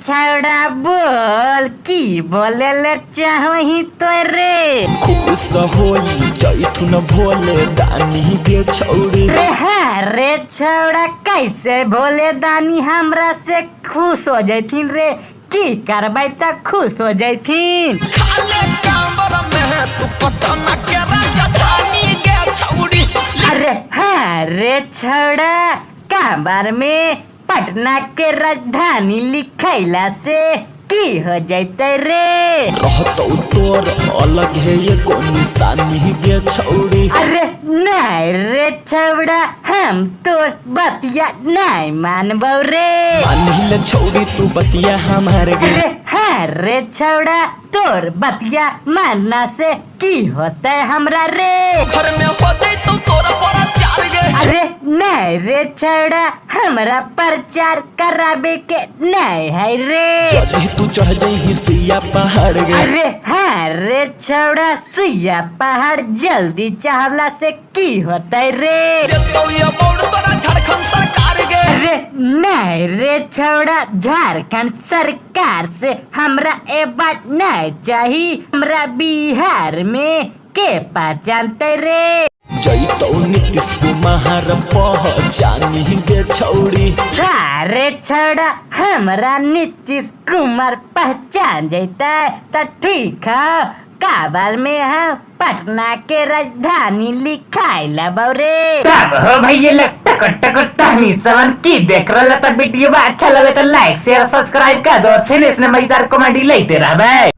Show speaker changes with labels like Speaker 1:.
Speaker 1: छौड़ा बोल की बोले ले चाहही तो रे
Speaker 2: खुश होई जैथुन भोले दानी गे छौड़ी
Speaker 1: रे हाँ रे छौड़ा कैसे भोले दानी हमरा से खुश हो जैथिन रे की करबै त खुश हो जैथिन
Speaker 2: खाले कांबर में तू पटना के राजधानी गे छौड़ी
Speaker 1: अरे हाँ रे छौड़ा कांबर में पटना के राजधानी लिखैला से की हो जैते रे
Speaker 2: रहतो तोर अलग है ये को निशानी गे छौड़ी
Speaker 1: अरे नहीं रे छौड़ा हम तोर बतिया नहीं मानबो रे
Speaker 2: मानिल छौड़ी तू बतिया हमार गे
Speaker 1: अरे हाँ रे छौड़ा तोर बतिया मानना से की होते हमरा रे
Speaker 2: घर में होते तो तोरा बड़ा चार गे
Speaker 1: अरे नहीं रे छौड़ा हमरा प्रचार कराबे के नहीं है रे
Speaker 2: जही तू चढ़ जही सुइया पहाड़ गे
Speaker 1: अरे हाँ रे छौड़ा सुइया पहाड़ जल्दी चढ़ला से की होते रे
Speaker 2: तो ये बोर्ड तोरा झारखंड सरकार गे
Speaker 1: अरे नहीं रे छौड़ा झारखंड सरकार से हमरा ए बात नहीं चाहिए हमरा बिहार में के पहचानते रे
Speaker 2: जैतो नीतीश कुमार पहचानी गे छौड़ी
Speaker 1: रे छौड़ा हमरा नीतीश कुमार पहचान जैता तो ठीक है काबर में हम पटना के राजधानी लिखाइला बौरे तब हो भैया लग टक टहनी सवन की देख रहा तो वीडियो अच्छा लगे तो लाइक शेयर सब्सक्राइब कर दो फिर इसने मजेदार कॉमेडी लेते रहबे।